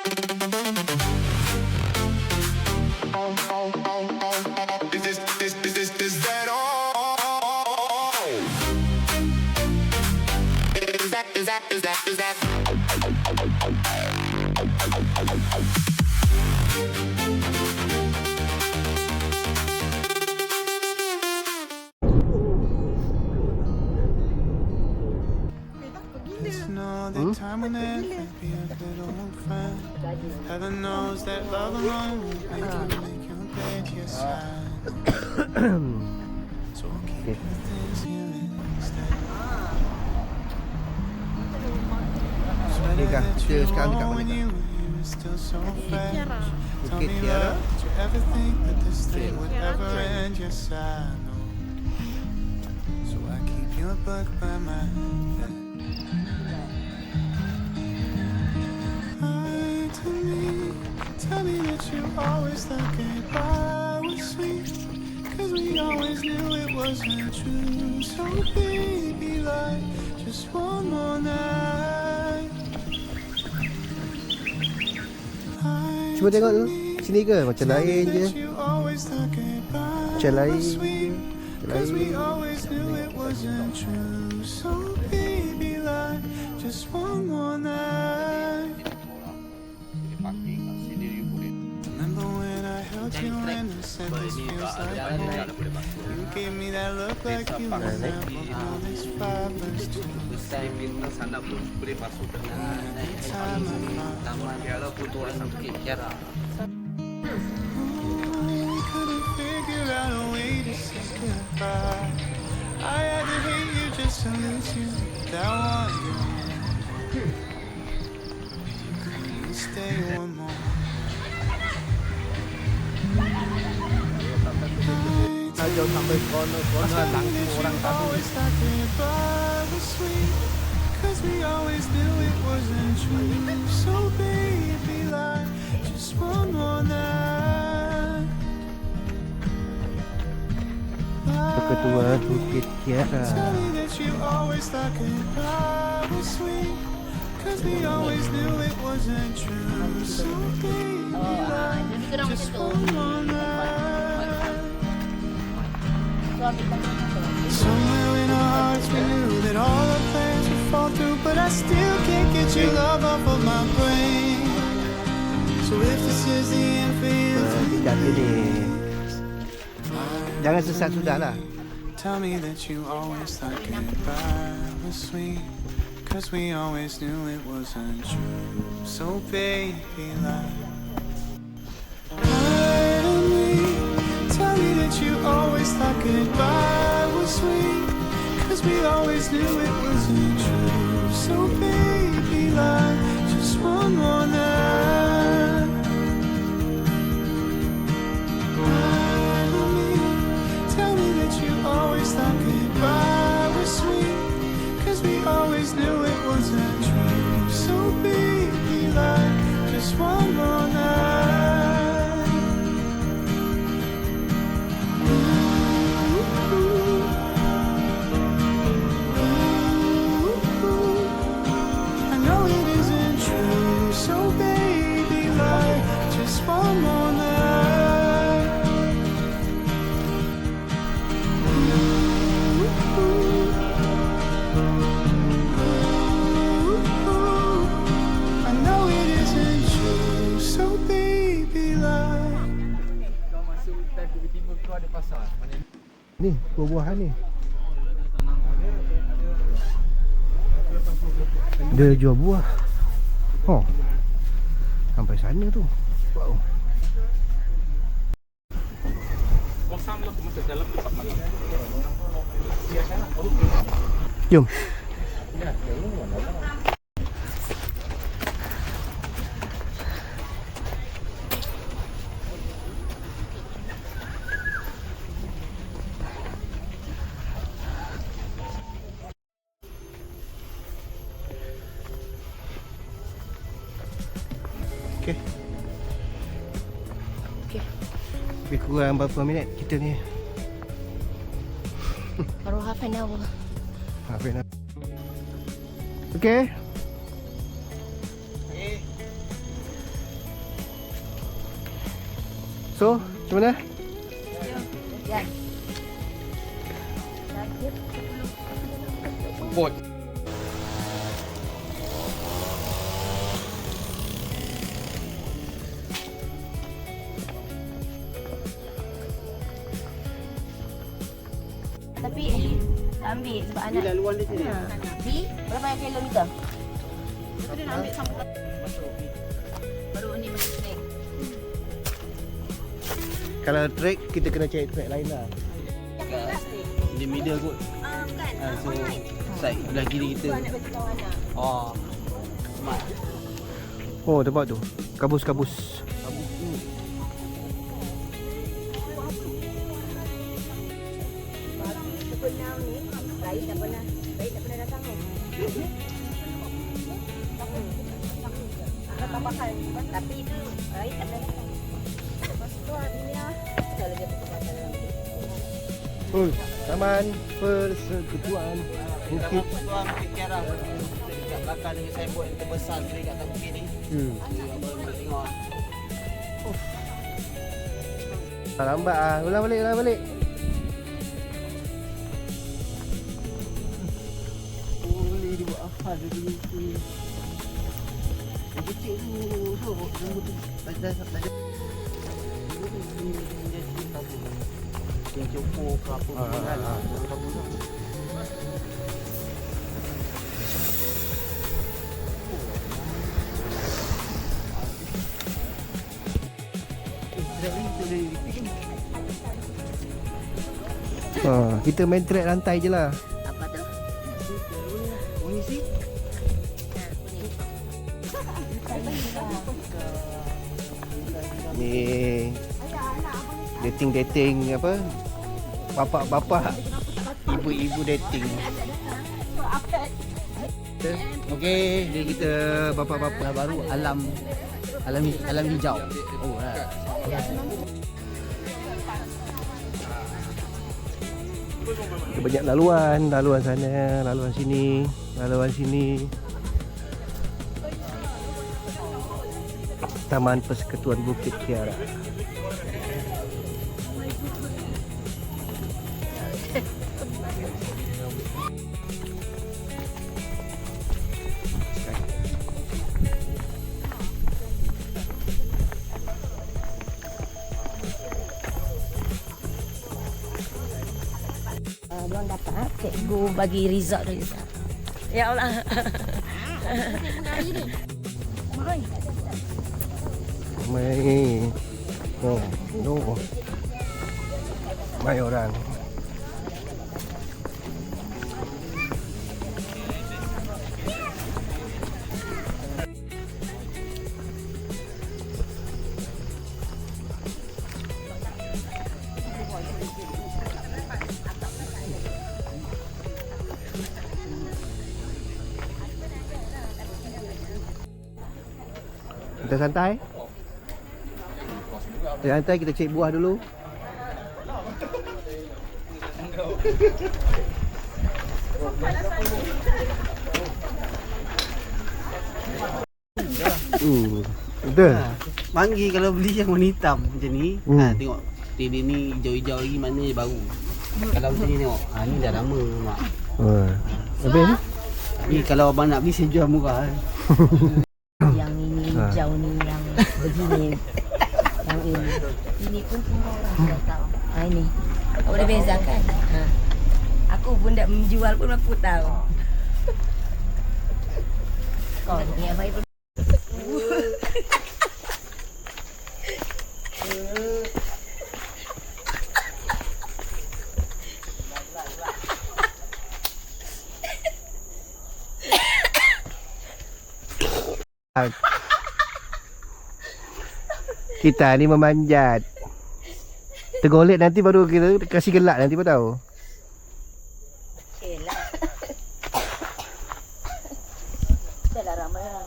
Is that all? Is that? The time when there may be a little friend. Heaven knows that love alone won't make you pay your side. So we'll keep the things here instead. Ni kah kita sekarang dekat mana When kah? you were still so fresh. Tell Bukit me, Tiara. love, did you ever think that this thing would ever end? Yes, I know. So I keep your book by my bed. Lie to me, tell me that you always thought goodbye was sweet. 'Cause we always knew it wasn't true. So baby, like just one more night. Lie Cuba tengok to tu. me, Sini ke? Macam tell me lain je. that you always thought goodbye Macam lain was je. sweet. Macam 'Cause we lain. always knew it wasn't true. So baby, like just one more night. Remember when I held you and I said this feels like home? You gave me that look like you will never know this 5 verse 2. Every time I couldn't figure out a way to say goodbye. I had to hate you just to lose you. That one, you couldn't stay one more. Jauh sampai corner langsung orang tahu. Always thought goodbye was sweet, 'cause we always knew it wasn't true. So baby, like just one more night. Ketua Bukit Tiara. Tell me that you always thought goodbye was sweet, 'cause we always knew it wasn't true. So baby, like just one more night. Somewhere in our hearts we knew that all our plans would fall through, but I still can't get your love off of my brain. So if this is the end for you, Tidak ni. Jangan sesat sudah lah. tell me that you always thought goodbye was sweet, 'cause we always knew it wasn't true. So baby, lie to me, tell me that you always thought goodbye was sweet, 'cause we always knew it wasn't true. So baby, lie just one more night. Lie to me, tell me that you always thought goodbye was sweet, 'cause we always knew it wasn't true. So baby, lie just one more night. I know it isn't true, so baby, like just one more night. I know it isn't true, so baby, like. Kau masuk hutan tiba-tiba kau ada pasar. Mana Ni buah-buahan ni. Dia jual buah. Oh. Sampai sana tu. Wow. Jom. Okey. Okey. Lebih kurang berapa minit kita ni? Baru half an hour. Habis nak. Okey. So, macam mana? Yan. Bot. Tapi tak ambil sebab anak. Bila luar dia sini. Di berapa kilometer? Dia nak ambil sama. Baru ni masih snack. Kalau track, kita kena cari track lain lah. Di middle kot. Bukan. So side belah kiri kita. Nak bagi kawan nak. Oh. Smart. Oh, tempat tu. Kabus-kabus. Kabut tu. Sebenarnya ni, Raih tak pernah datang ni. Tambahan. Tapi itu Raih tak pernah datang. Lepas tu akhirnya kita lagi berkembang dalam Taman Persekutuan Bukit. Tuan fikir lah. Dekat belakang dengan signboard yang terbesar sekali kat atas bukit ni. Abang boleh tengok. Lambat ah. Ulang balik. Boleh dibuat apa dia punya ni. Yang kecil tu. Rambut tu. Dah. Yang cukup ke apa pun kan. Kabut tu. Kita main track rantai je lah. apa tu? Oh ni sih. Ni dating apa? Bapak-bapak, ibu-ibu dating. Okey, ni kita bapak-bapak Baru alam hijau. Oh right. banyak laluan sana, laluan sini. Taman Persekutuan Bukit Kiara. Diorang dapat cikgu bagi result dari sana. Ya Allah. Mai. Oh, no. Mai orang. Kita santai. Kita cek buah dulu. Betul. Manggi kalau beli yang warna hitam macam ni, tengok TV ni hijau-hijau lagi mana je baru. Kalau macam ni tengok, ni dah lama mak. Habis ni? Ni kalau abang nak beli saya jual murah. Yang ini hijau ni yang begini. Yang ini. Ini pun semua orang sudah tahu. Ini. Kau boleh bezakan. Aku pun tak menjual pun aku tahu. Kau ni yang baik. Kita ni memanjat. Tergolek nanti baru kita kasih gelak nanti pun tahu. Okeylah. Dah lah ramai lah.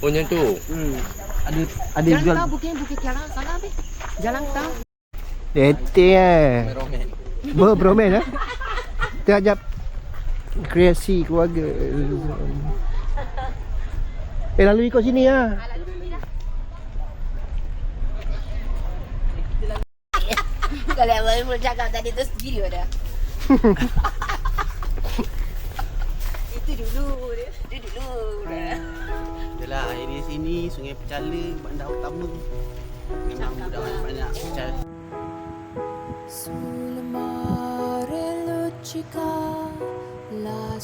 Oh yang tu. Ada jual. Tahu bukan Bukit Kiara sana habis. Jalan tahu. Dating Romen. Bromen Kita ajak kreasi keluarga. Lalu ikut sini lah. Kalau yang baru cakap tadi tu video dah. Itu dulu dia. Itu dulu dah. Yalah, air di sini Sungai Pecala, bandar utama. Memang banyak pecala. Sul mare luccica la